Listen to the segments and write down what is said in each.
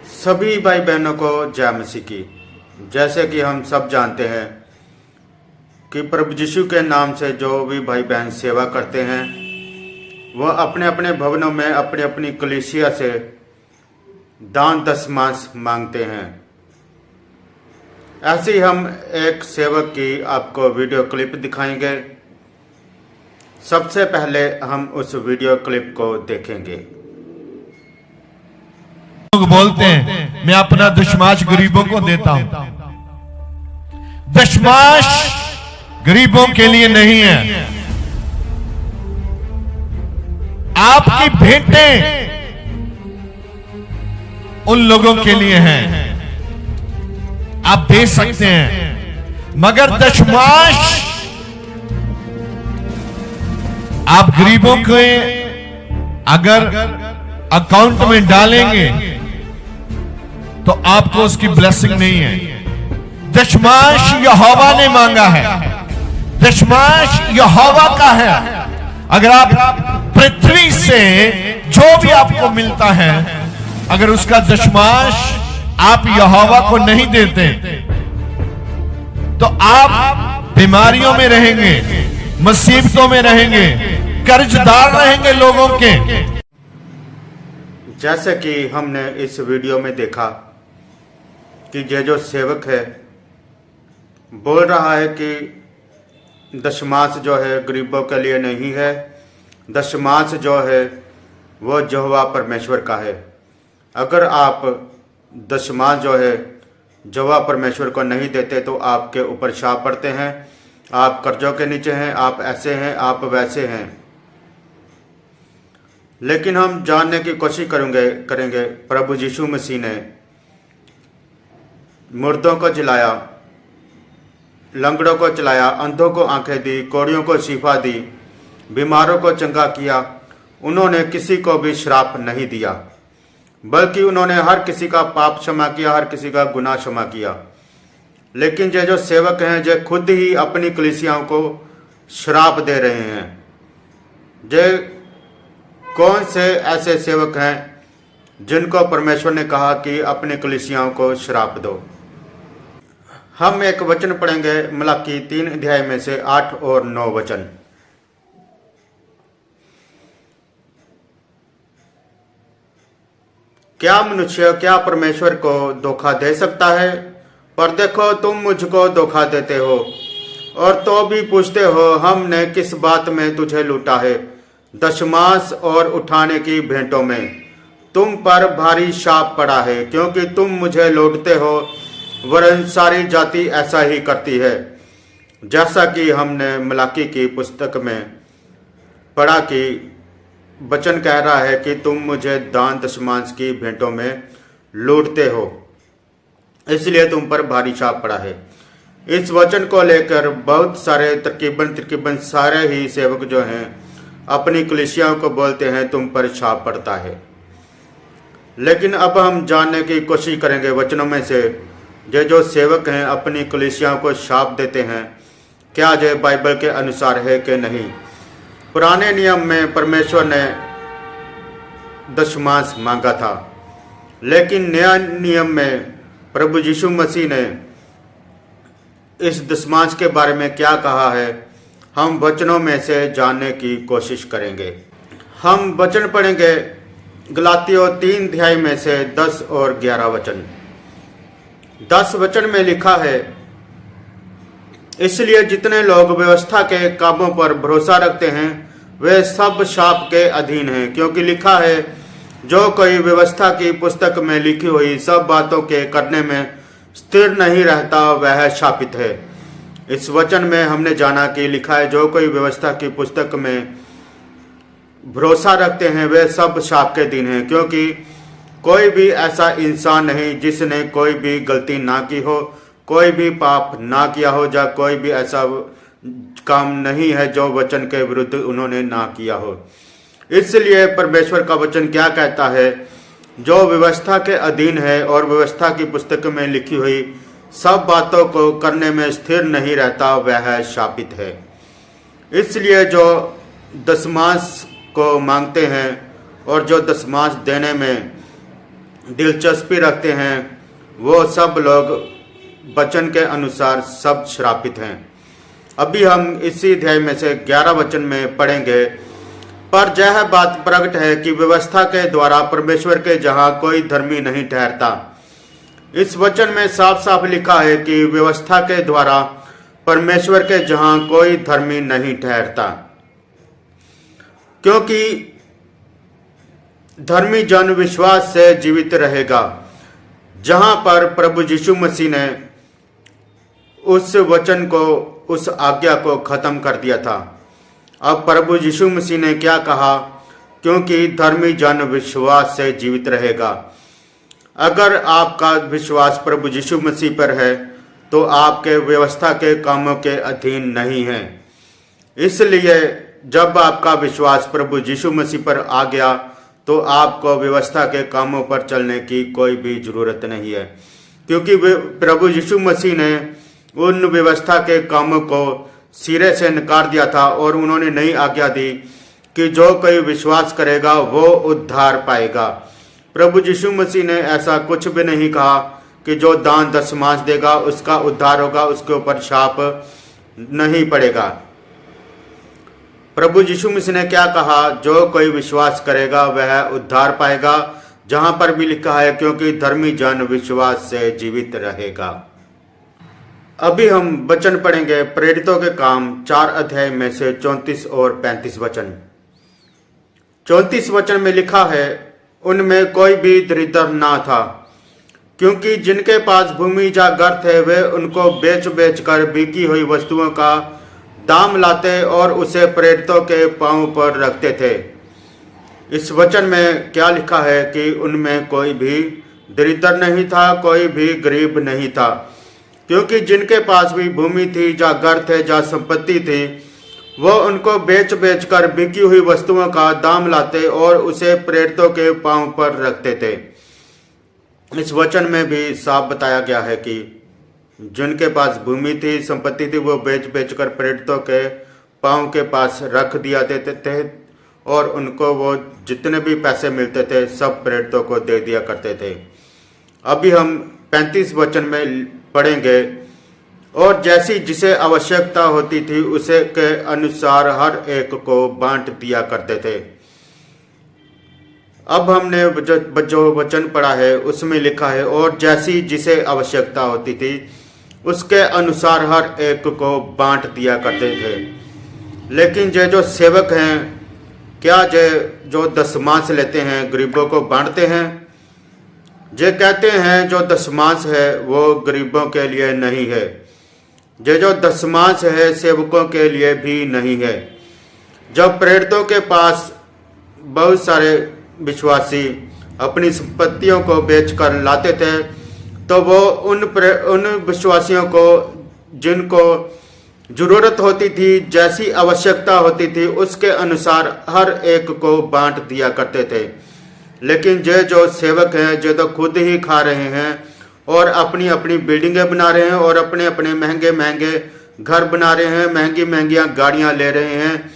सभी भाई बहनों को जय मसीह की। जैसे कि हम सब जानते हैं कि प्रभु यीशु के नाम से जो भी भाई बहन सेवा करते हैं वह अपने अपने भवनों में अपनी अपनी कलीसिया से दान दशमांश मांगते हैं। ऐसे ही हम एक सेवक की आपको वीडियो क्लिप दिखाएंगे। सबसे पहले हम उस वीडियो क्लिप को देखेंगे। लोग बोलते हैं मैं अपना दशमांश गरीबों को देता हूं। दशमांश गरीबों के लिए नहीं है। आपकी भेंटें उन लोगों के लिए हैं, आप दे सकते हैं, मगर दशमांश आप गरीबों के अगर अकाउंट में डालेंगे तो आपको उसकी ब्लेसिंग नहीं है। दशमांश यहोवा ने मांगा है, दशमांश यहोवा का है। अगर आप पृथ्वी से जो भी आपको मिलता है अगर उसका दशमांश आप यहोवा को नहीं देते तो आप बीमारियों में रहेंगे, मुसीबतों में रहेंगे, कर्जदार रहेंगे लोगों के। जैसे कि हमने इस वीडियो में देखा कि ये जो सेवक है बोल रहा है कि दशमांश जो है गरीबों के लिए नहीं है, दशमांश जो है वो यहोवा परमेश्वर का है। अगर आप दशमांश जो है यहोवा परमेश्वर को नहीं देते तो आपके ऊपर शाप पड़ते हैं, आप कर्जों के नीचे हैं, आप ऐसे हैं, आप वैसे हैं। लेकिन हम जानने की कोशिश करेंगे प्रभु यीशु मसीह ने मुर्दों को जिलाया, लंगड़ों को चलाया, अंधों को आंखें दी, कोढ़ियों को शिफा दी, बीमारों को चंगा किया। उन्होंने किसी को भी श्राप नहीं दिया, बल्कि उन्होंने हर किसी का पाप क्षमा किया, हर किसी का गुनाह क्षमा किया। लेकिन ये जो सेवक हैं ये खुद ही अपनी कलीसियाओं को श्राप दे रहे हैं। ये कौन से ऐसे सेवक हैं जिनको परमेश्वर ने कहा कि अपनी कलीसियाओं को श्राप दो? हम एक वचन पढ़ेंगे मलाकी 3 अध्याय में से 8 और 9 वचन। क्या मनुष्य क्या परमेश्वर को धोखा दे सकता है? पर देखो तुम मुझको धोखा देते हो और तो भी पूछते हो हमने किस बात में तुझे लूटा है? दशमांश और उठाने की भेंटों में तुम पर भारी शाप पड़ा है, क्योंकि तुम मुझे लौटते हो वरन सारी जाति ऐसा ही करती है। जैसा कि हमने मलाकी की पुस्तक में पढ़ा कि वचन कह रहा है कि तुम मुझे दान दशमांश की भेंटों में लूटते हो, इसलिए तुम पर भारी शाप पड़ा है। इस वचन को लेकर बहुत सारे तकरीबन सारे ही सेवक जो हैं अपनी कलीसियाओं को बोलते हैं तुम पर शाप पड़ता है। लेकिन अब हम जानने की कोशिश करेंगे वचनों में से ये जो सेवक हैं अपनी कलीसियाओं को शाप देते हैं, क्या ये बाइबल के अनुसार है कि नहीं। पुराने नियम में परमेश्वर ने दशमांश मांगा था, लेकिन नया नियम में प्रभु यीशु मसीह ने इस दशमांश के बारे में क्या कहा है हम वचनों में से जानने की कोशिश करेंगे। हम वचन पढ़ेंगे गलातियों 3 अध्याय में से 10 और 11 वचन। 10 वचन में लिखा है, इसलिए जितने लोग व्यवस्था के कामों पर भरोसा रखते हैं वे सब शाप के अधीन हैं, क्योंकि लिखा है जो कोई व्यवस्था की पुस्तक में लिखी हुई सब बातों के करने में स्थिर नहीं रहता वह शापित है। इस वचन में हमने जाना कि लिखा है जो कोई व्यवस्था की पुस्तक में भरोसा रखते हैं वे सब शाप के अधीन हैं, क्योंकि कोई भी ऐसा इंसान नहीं जिसने कोई भी गलती ना की हो, कोई भी पाप ना किया हो, या कोई भी ऐसा काम नहीं है जो वचन के विरुद्ध उन्होंने ना किया हो। इसलिए परमेश्वर का वचन क्या कहता है, जो व्यवस्था के अधीन है और व्यवस्था की पुस्तक में लिखी हुई सब बातों को करने में स्थिर नहीं रहता वह शापित है। इसलिए जो दशमांश को मांगते हैं और जो दशमांश देने में दिलचस्पी रखते हैं वो सब लोग वचन के अनुसार सब श्रापित हैं। अभी हम इसी अध्याय में से 11 वचन में पढ़ेंगे। पर यह बात प्रकट है कि व्यवस्था के द्वारा परमेश्वर के जहाँ कोई धर्मी नहीं ठहरता। इस वचन में साफ साफ लिखा है कि व्यवस्था के द्वारा परमेश्वर के जहाँ कोई धर्मी नहीं ठहरता, क्योंकि धर्मी जन विश्वास से जीवित रहेगा। जहां पर प्रभु यीशु मसीह ने उस वचन को, उस आज्ञा को खत्म कर दिया था, अब प्रभु यीशु मसीह ने क्या कहा? क्योंकि धर्मी जन विश्वास से जीवित रहेगा। अगर आपका विश्वास प्रभु यीशु मसीह पर है तो आपके व्यवस्था के कामों के अधीन नहीं है। इसलिए जब आपका विश्वास प्रभु यीशु मसीह पर आ गया तो आपको व्यवस्था के कामों पर चलने की कोई भी जरूरत नहीं है, क्योंकि प्रभु यीशु मसीह ने उन व्यवस्था के कामों को सिरे से नकार दिया था और उन्होंने नई आज्ञा दी कि जो कोई विश्वास करेगा वो उद्धार पाएगा। प्रभु यीशु मसीह ने ऐसा कुछ भी नहीं कहा कि जो दान दशमांश देगा उसका उद्धार होगा, उसके ऊपर शाप नहीं पड़ेगा। प्रभु यीशु मसीह ने क्या कहा? जो कोई विश्वास करेगा वह उद्धार पाएगा। जहां पर भी लिखा है क्योंकि धर्मी जन विश्वास से जीवित रहेगा। अभी हम वचन पढ़ेंगे प्रेरितों के काम 4 अध्याय में से 34 और 35 वचन। 34 वचन में लिखा है, उनमें कोई भी दरिद्र ना था, क्योंकि जिनके पास भूमि या घर थे वे उनको बेच बेच कर बिकी हुई वस्तुओं का दाम लाते और उसे प्रेरितों के पांव पर रखते थे। इस वचन में क्या लिखा है कि उनमें कोई भी दरिद्र नहीं था, कोई भी गरीब नहीं था, क्योंकि जिनके पास भी भूमि थी या घर थे या संपत्ति थी वो उनको बेच बेच कर बिकी हुई वस्तुओं का दाम लाते और उसे प्रेरितों के पांव पर रखते थे। इस वचन में भी साफ बताया गया है कि जिनके पास भूमि थी, संपत्ति थी, वो बेच बेच कर प्रेरितों के पांव के पास रख दिया देते थे और उनको वो जितने भी पैसे मिलते थे सब प्रेरितों को दे दिया करते थे। अभी हम 35 वचन में पढ़ेंगे, और जैसी जिसे आवश्यकता होती थी उसे के अनुसार हर एक को बांट दिया करते थे। अब हमने जो वचन पढ़ा है उसमें लिखा है, और जैसी जिसे आवश्यकता होती थी उसके अनुसार हर एक को बांट दिया करते थे। लेकिन ये जो सेवक हैं, क्या जो दशमांश लेते हैं गरीबों को बांटते हैं? जे कहते हैं जो दशमांश है वो गरीबों के लिए नहीं है, जो दशमांश है सेवकों के लिए भी नहीं है। जब प्रेरितों के पास बहुत सारे विश्वासी अपनी संपत्तियों को बेचकर लाते थे तो वो उन विश्वासियों को जिनको जरूरत होती थी, जैसी आवश्यकता होती थी उसके अनुसार हर एक को बांट दिया करते थे। लेकिन जो सेवक हैं, जो तो खुद ही खा रहे हैं और अपनी अपनी बिल्डिंगें बना रहे हैं और अपने अपने महंगे महंगे घर बना रहे हैं, महंगी महंगियां गाड़ियां ले रहे हैं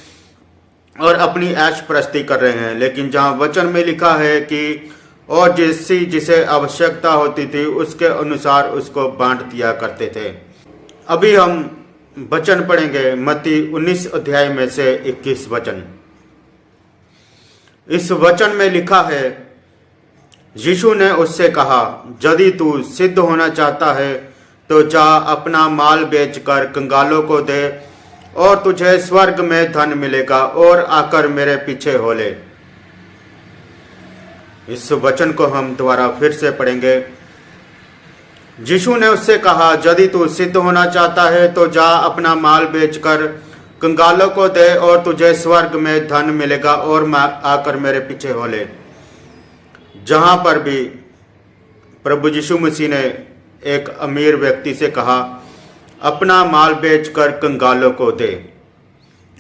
और अपनी ऐश प्रस्ती कर रहे हैं। लेकिन जहां वचन में लिखा है कि और जिसे आवश्यकता होती थी उसके अनुसार उसको बांट दिया करते थे। अभी हम वचन पढ़ेंगे मत्ती 19 अध्याय में से 21 वचन। इस वचन में लिखा है, यीशु ने उससे कहा, यदि तू सिद्ध होना चाहता है तो जा अपना माल बेचकर कंगालों को दे और तुझे स्वर्ग में धन मिलेगा और आकर मेरे पीछे हो ले। इस वचन को हम दोबारा फिर से पढ़ेंगे। यीशु ने उससे कहा, यदि तू सिद्ध होना चाहता है तो जा अपना माल बेचकर कंगालों को दे और तुझे स्वर्ग में धन मिलेगा और आकर मेरे पीछे हो ले। जहां पर भी प्रभु यीशु मसीह ने एक अमीर व्यक्ति से कहा, अपना माल बेचकर कंगालों को दे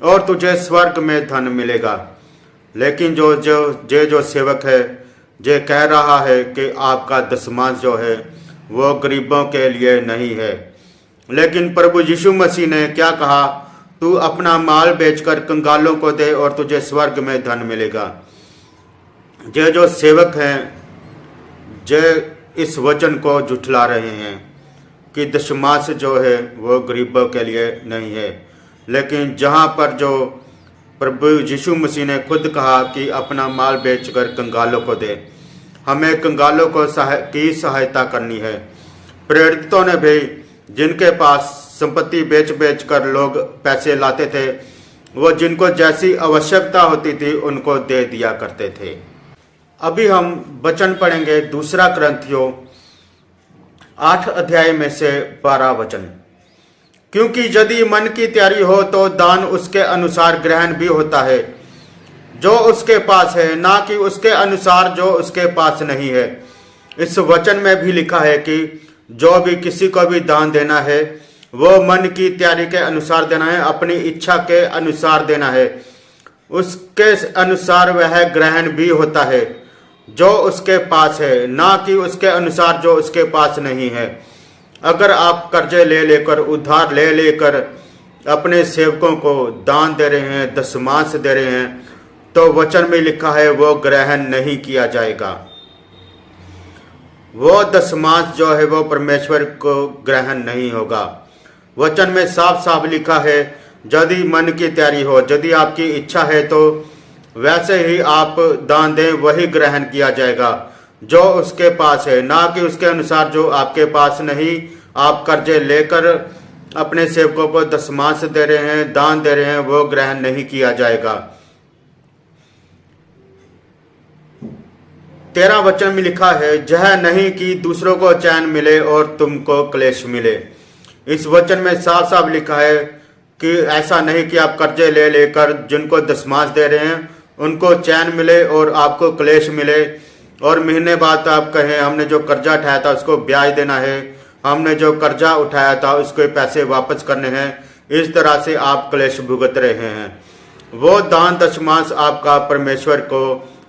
और तुझे स्वर्ग में धन मिलेगा। लेकिन जो सेवक है, जो कह रहा है कि आपका दशमांश जो है वो गरीबों के लिए नहीं है। लेकिन प्रभु यीशु मसीह ने क्या कहा? तू अपना माल बेचकर कंगालों को दे और तुझे स्वर्ग में धन मिलेगा। जो सेवक हैं, जे इस वचन को झुठला रहे हैं कि दशमांश जो है वो गरीबों के लिए नहीं है, लेकिन जहाँ पर जो प्रभु यीशु मसीह ने खुद कहा कि अपना माल बेचकर कंगालों को दे, हमें कंगालों को की सहायता करनी है। प्रेरितों ने भी जिनके पास संपत्ति बेच बेच कर लोग पैसे लाते थे, वो जिनको जैसी आवश्यकता होती थी उनको दे दिया करते थे। अभी हम वचन पढ़ेंगे दूसरा कुरिन्थियों 8 अध्याय में से 12 वचन। क्योंकि यदि मन की तैयारी हो तो दान उसके अनुसार ग्रहण भी होता है, जो उसके पास है, ना कि उसके अनुसार जो उसके पास नहीं है। इस वचन में भी लिखा है कि जो भी किसी को भी दान देना है वो मन की तैयारी के अनुसार देना है, अपनी इच्छा के अनुसार देना है, उसके अनुसार वह ग्रहण भी होता है जो उसके पास है, ना कि उसके अनुसार जो उसके पास नहीं है। अगर आप कर्जे ले लेकर, उधार ले लेकर अपने सेवकों को दान दे रहे हैं, दशमांश दे रहे हैं, तो वचन में लिखा है वो ग्रहण नहीं किया जाएगा। वो दशमांश जो है वो परमेश्वर को ग्रहण नहीं होगा। वचन में साफ साफ लिखा है यदि मन की तैयारी हो, यदि आपकी इच्छा है तो वैसे ही आप दान दें, वही ग्रहण किया जाएगा जो उसके पास है, ना कि उसके अनुसार जो आपके पास नहीं। आप कर्जे लेकर अपने सेवकों को दशमांश दे रहे हैं, दान दे रहे हैं, वो ग्रहण नहीं किया जाएगा। 13 वचन में लिखा है यह नहीं कि दूसरों को चैन मिले और तुमको क्लेश मिले। इस वचन में साफ साफ लिखा है कि ऐसा नहीं कि आप कर्जे ले लेकर जिनको दशमांश दे रहे हैं उनको चैन मिले और आपको क्लेश मिले, और महीने बाद आप कहें हमने जो कर्जा उठाया था उसको ब्याज देना है, हमने जो कर्जा उठाया था उसके पैसे वापस करने हैं। इस तरह से आप क्लेश भुगत रहे हैं। वो दान दशमांश आपका परमेश्वर को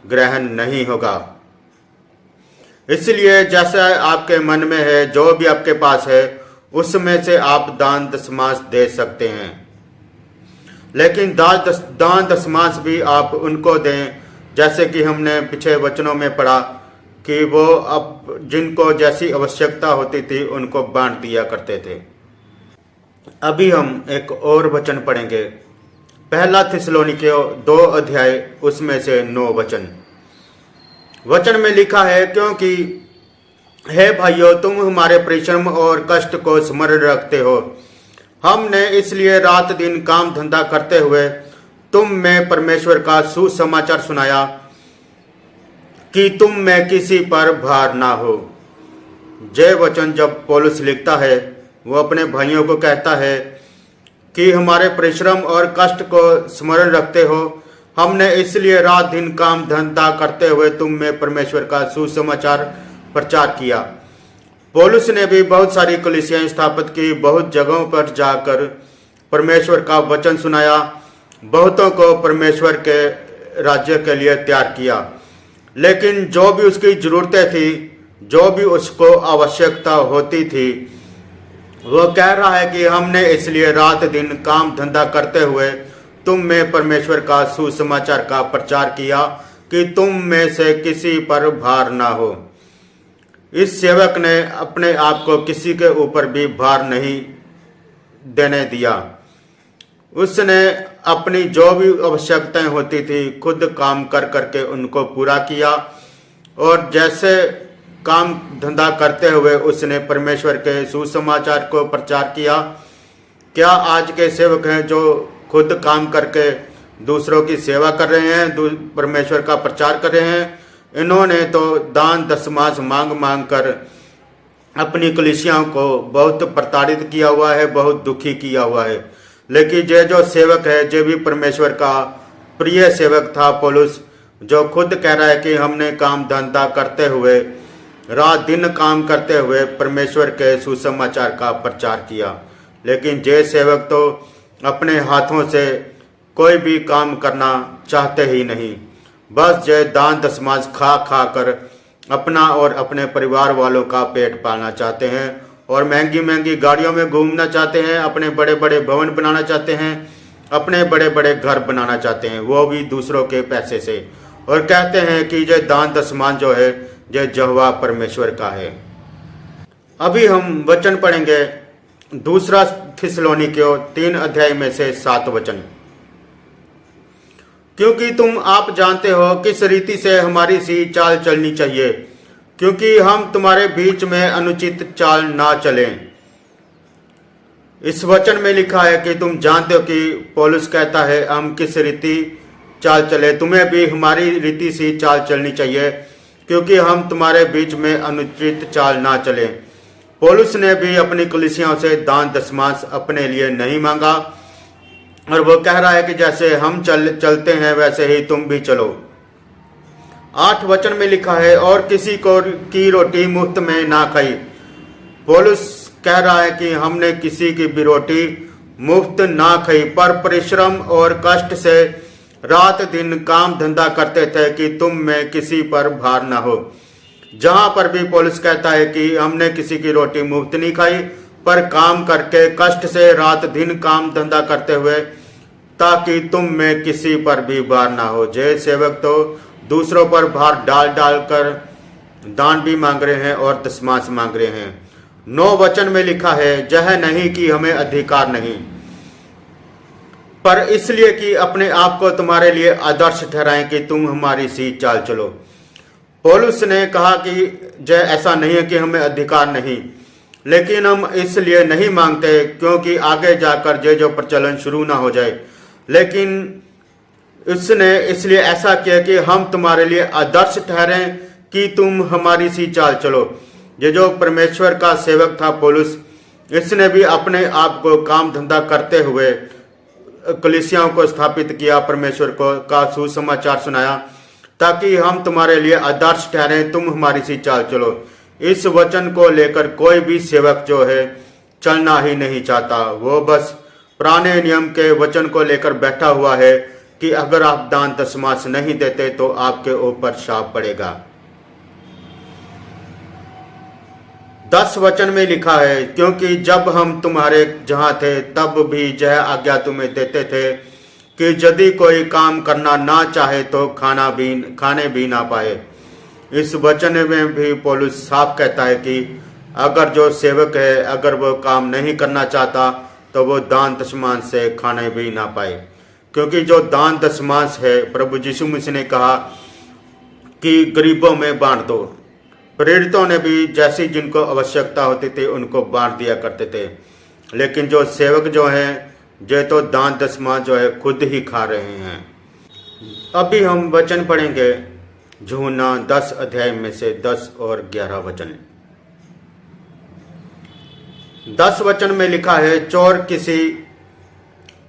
ग्रहण नहीं होगा। इसलिए जैसा आपके मन में है, जो भी आपके पास है, उसमें से आप दान दशमांश दे सकते हैं, लेकिन दान दशमांश भी आप उनको दें जैसे कि हमने पिछले वचनों में पढ़ा कि वो अब जिनको जैसी आवश्यकता होती थी उनको बांट दिया करते थे। अभी हम एक और वचन पढ़ेंगे, पहला थिस्सलुनीकियों 2 अध्याय उसमें से 9 वचन। वचन में लिखा है क्योंकि हे भाइयों तुम हमारे परिश्रम और कष्ट को स्मरण रखते हो। हमने इसलिए रात दिन काम धंधा करते हुए तुम में परमेश्वर का सुसमाचार सुनाया कि तुम में किसी पर भार ना हो। जय वचन जब पौलुस लिखता है वो अपने भाइयों को कहता है कि हमारे परिश्रम और कष्ट को स्मरण रखते हो। हमने इसलिए रात दिन काम धंधा करते हुए तुम में परमेश्वर का सुसमाचार प्रचार किया। पौलुस ने भी बहुत सारी कलीसियाएं स्थापित की, बहुत जगहों पर जाकर परमेश्वर का वचन सुनाया, बहुतों को परमेश्वर के राज्य के लिए तैयार किया। लेकिन जो भी उसकी जरूरतें थी, जो भी उसको आवश्यकता होती थी, वो कह रहा है कि हमने इसलिए रात दिन काम धंधा करते हुए तुम में परमेश्वर का सुसमाचार का प्रचार किया कि तुम में से किसी पर भार ना हो। इस सेवक ने अपने आप को किसी के ऊपर भी भार नहीं देने दिया। उसने अपनी जो भी आवश्यकताएं होती थी खुद काम कर करके उनको पूरा किया, और जैसे काम धंधा करते हुए उसने परमेश्वर के सुसमाचार को प्रचार किया। क्या आज के सेवक हैं जो खुद काम करके दूसरों की सेवा कर रहे हैं, परमेश्वर का प्रचार कर रहे हैं? इन्होंने तो दान दशमांश मांग मांग कर अपनी कलीसियाओं को बहुत प्रताड़ित किया हुआ है, बहुत दुखी किया हुआ है। लेकिन ये जो सेवक है, जो भी परमेश्वर का प्रिय सेवक था पौलुस, जो खुद कह रहा है कि हमने काम धंधा करते हुए, रात दिन काम करते हुए परमेश्वर के सुसमाचार का प्रचार किया। लेकिन ये सेवक तो अपने हाथों से कोई भी काम करना चाहते ही नहीं, बस ये दान दशमांश खा खा कर अपना और अपने परिवार वालों का पेट पालना चाहते हैं, और महंगी महंगी गाड़ियों में घूमना चाहते हैं, अपने बड़े बड़े भवन बनाना चाहते हैं, अपने बड़े बड़े घर बनाना चाहते हैं, वो भी दूसरों के पैसे से। और कहते हैं कि ये दान दशमांश जो है जो यहोवा परमेश्वर का है। अभी हम वचन पढ़ेंगे दूसरा थिस्सलुनीकियों 3 अध्याय में से 7 वचन। क्योंकि तुम आप जानते हो किस रीति से हमारी सी चाल चलनी चाहिए, क्योंकि हम तुम्हारे बीच में अनुचित चाल ना चलें। इस वचन में लिखा है कि तुम जानते हो कि पौलुस कहता है हम किस रीति चाल चले, तुम्हें भी हमारी रीति सी चाल चलनी चाहिए, क्योंकि हम तुम्हारे बीच में अनुचित चाल ना चलें। पौलुस ने भी अपनी कलीसियाओं से दान दशमांश अपने लिए नहीं मांगा, और वो कह रहा है कि जैसे हम चलते हैं वैसे ही तुम भी चलो। 8 वचन में लिखा है, और किसी को की रोटी मुफ्त में ना खाई। पौलुस कह रहा है कि हमने किसी की भी रोटी मुफ्त ना खाई, पर परिश्रम और कष्ट से रात दिन काम धंधा करते थे कि तुम में किसी पर भार ना हो। जहां पर भी पौलुस कहता है कि हमने किसी की रोटी मुफ्त नहीं खाई, पर काम करके कष्ट से रात दिन काम धंधा करते हुए, ताकि तुम में किसी पर भी भार ना हो। जय सेवक तो दूसरों पर भार डाल डाल कर दान भी मांग रहे हैं और दशमांश मांग रहे हैं। 9 वचन में लिखा है, यह नहीं कि हमें अधिकार नहीं, पर इसलिए कि अपने आप को तुम्हारे लिए आदर्श ठहराएं कि तुम हमारी सी चाल चलो। पौलुस ने कहा कि जय ऐसा नहीं है कि हमें अधिकार नहीं, लेकिन हम इसलिए नहीं मांगते क्योंकि आगे जाकर जो प्रचलन शुरू ना हो जाए, लेकिन उसने इसलिए ऐसा किया कि हम तुम्हारे लिए आदर्श ठहरें कि तुम हमारी सी चाल चलो। ये जो परमेश्वर का सेवक था पौलुस, इसने भी अपने आप को काम धंधा करते हुए कलीसियाओं को स्थापित किया, परमेश्वर को का सुसमाचार सुनाया, ताकि हम तुम्हारे लिए आदर्श ठहरें, तुम हमारी सी चाल चलो। इस वचन को लेकर कोई भी सेवक जो है चलना ही नहीं चाहता, वो बस पुराने नियम के वचन को लेकर बैठा हुआ है कि अगर आप दान दशमांश नहीं देते तो आपके ऊपर शाप पड़ेगा। 10 वचन में लिखा है, क्योंकि जब हम तुम्हारे जहां थे तब भी यह आज्ञा तुम्हें देते थे कि यदि कोई काम करना ना चाहे तो खाने भी ना पाए। इस वचन में भी पौलुस साफ कहता है कि अगर जो सेवक है, अगर वो काम नहीं करना चाहता तो वो दान दशमांश से खाने भी ना पाए, क्योंकि जो दान दशमांश है, प्रभु यीशु मसीह ने कहा कि गरीबों में बांट दो। प्रेरितों ने भी जैसी जिनको आवश्यकता होती थी उनको बांट दिया करते थे, लेकिन जो सेवक जो हैं ये तो दान दशमांश जो है खुद ही खा रहे हैं। अभी हम वचन पढ़ेंगे यूहन्ना 10 अध्याय में से 10 और 11 वचन। 10 वचन में लिखा है, चोर किसी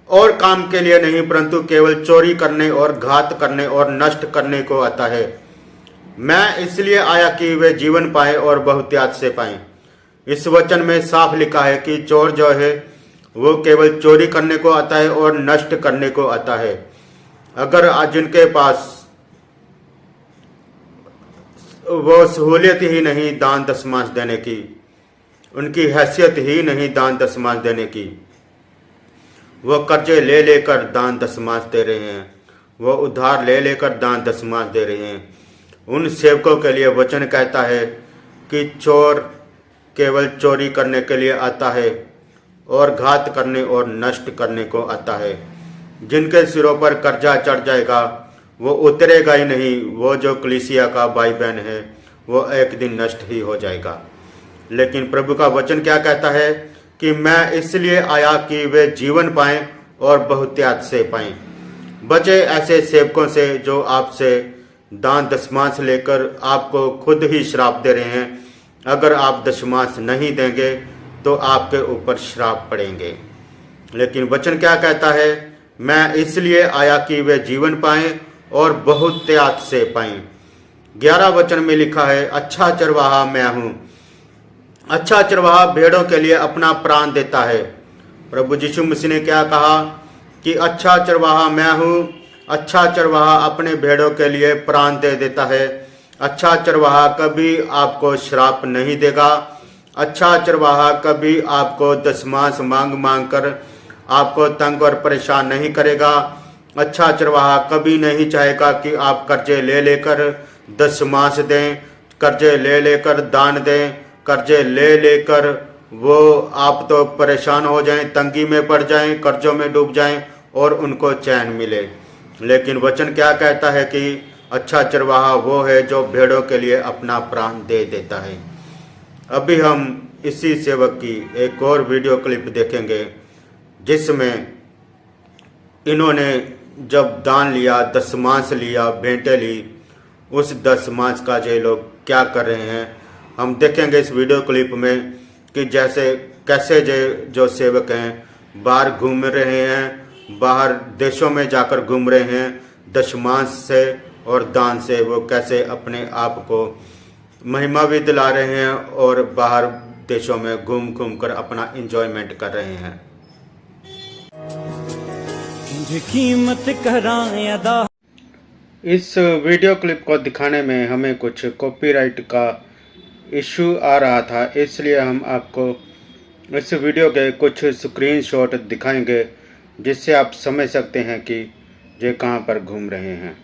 और काम के लिए नहीं परंतु केवल चोरी करने और घात करने और नष्ट करने को आता है। मैं इसलिए आया कि वे जीवन पाए और बहुतायत से पाए। इस वचन में साफ लिखा है कि चोर जो है वो केवल चोरी करने को आता है और नष्ट करने को आता है। अगर जिनके पास वो सहूलियत ही नहीं दान दशमांश देने की, उनकी हैसियत ही नहीं दान दशमांश देने की, वो कर्जे ले लेकर दान दशमांश दे रहे हैं, वो उधार ले लेकर दान दशमांश दे रहे हैं, उन सेवकों के लिए वचन कहता है कि चोर केवल चोरी करने के लिए आता है और घात करने और नष्ट करने को आता है। जिनके सिरों पर कर्जा चढ़ जाएगा वो उतरेगा ही नहीं। वो जो कलीसिया का भाई बहन है वो एक दिन नष्ट ही हो जाएगा। लेकिन प्रभु का वचन क्या कहता है कि मैं इसलिए आया कि वे जीवन पाएं और बहुतायत से पाएं। बचे ऐसे सेवकों से जो आपसे दान दशमांश लेकर आपको खुद ही श्राप दे रहे हैं। अगर आप दशमांश नहीं देंगे तो आपके ऊपर श्राप पड़ेंगे। लेकिन वचन क्या कहता है, मैं इसलिए आया कि वे जीवन पाएं और बहुतायत से पाएं। 11 वचन में लिखा है, अच्छा चरवाहा मैं हूं। अच्छा चरवाहा भेड़ों के लिए अपना प्राण देता है। प्रभु यीशु मसीह ने क्या कहा कि अच्छा चरवाहा मैं हूं। अच्छा चरवाहा अपने भेड़ों के लिए प्राण दे देता है। अच्छा चरवाहा कभी आपको श्राप नहीं देगा। अच्छा चरवाहा कभी आपको दशमांश मांग मांग कर आपको तंग और परेशान नहीं करेगा। अच्छा चरवाहा कभी नहीं चाहेगा कि आप कर्जे ले लेकर दशमांश दें। कर्जे ले लेकर दान दें, कर्जे ले लेकर वो आप तो परेशान हो जाएं, तंगी में पड़ जाएं, कर्जों में डूब जाएं और उनको चैन मिले। लेकिन वचन क्या कहता है कि अच्छा चरवाहा वो है जो भेड़ों के लिए अपना प्राण दे देता है। अभी हम इसी सेवक की एक और वीडियो क्लिप देखेंगे जिसमें इन्होंने जब दान लिया, दशमांश लिया, भेंटें ली, उस दशमांश का ये लोग क्या कर रहे हैं हम देखेंगे इस वीडियो क्लिप में कि कैसे जो सेवक हैं बाहर घूम रहे हैं, बाहर देशों में जाकर घूम रहे हैं, दशमांश से और दान से वो कैसे अपने आप को महिमा भी दिला रहे हैं और बाहर देशों में घूम घूम कर अपना एंजॉयमेंट कर रहे हैं। कीमत कराएं अदा। इस वीडियो क्लिप को दिखाने में हमें कुछ कॉपीराइट का इशू आ रहा था, इसलिए हम आपको इस वीडियो के कुछ स्क्रीनशॉट दिखाएंगे जिससे आप समझ सकते हैं कि ये कहां पर घूम रहे हैं।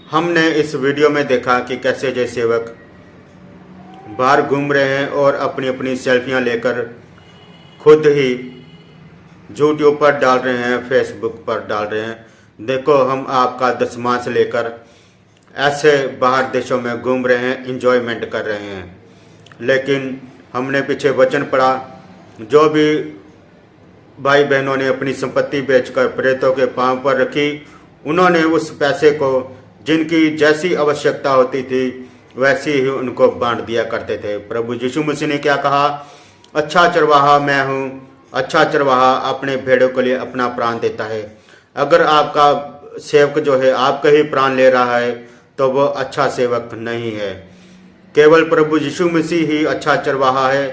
हमने इस वीडियो में देखा कि कैसे ये सेवक बाहर घूम रहे हैं और अपनी अपनी सेल्फियां लेकर खुद ही यूट्यूब पर डाल रहे हैं, फेसबुक पर डाल रहे हैं। देखो हम आपका दशमांश लेकर ऐसे बाहर देशों में घूम रहे हैं, एंजॉयमेंट कर रहे हैं। लेकिन हमने पीछे वचन पढ़ा, जो भी भाई बहनों ने अपनी संपत्ति बेचकर प्रेतों के पांव पर रखी, उन्होंने उस पैसे को जिनकी जैसी आवश्यकता होती थी वैसी ही उनको बांट दिया करते थे। प्रभु यीशु मसीह ने क्या कहा? अच्छा चरवाहा मैं हूँ, अच्छा चरवाहा अपने भेड़ों के लिए अपना प्राण देता है। अगर आपका सेवक जो है आपका ही प्राण ले रहा है तो वो अच्छा सेवक नहीं है। केवल प्रभु यीशु मसीह ही अच्छा चरवाहा है।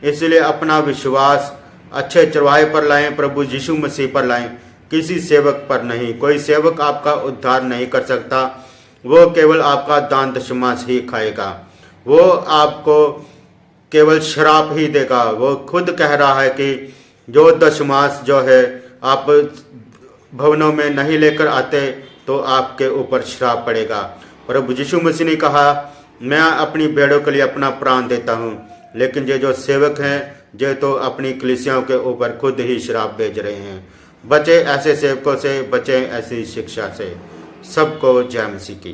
इसलिए अपना विश्वास अच्छे चरवाहे पर लाएं, प्रभु यीशु मसीह पर लाएं, किसी सेवक पर नहीं। कोई सेवक आपका उद्धार नहीं कर सकता, वो केवल आपका दान दशमांश ही खाएगा, वो आपको केवल श्राप ही देगा। वो खुद कह रहा है कि जो दशमांश जो है आप भवनों में नहीं लेकर आते तो आपके ऊपर श्राप पड़ेगा। प्रभु यीशु मसीह ने कहा मैं अपनी भेड़ों के लिए अपना प्राण देता हूँ, लेकिन ये जो सेवक हैं ये तो अपनी कलीसियाओं के ऊपर खुद ही श्राप भेज रहे हैं। बचे ऐसे सेवकों से, बचे ऐसी शिक्षा से। सबको जय मसीह की।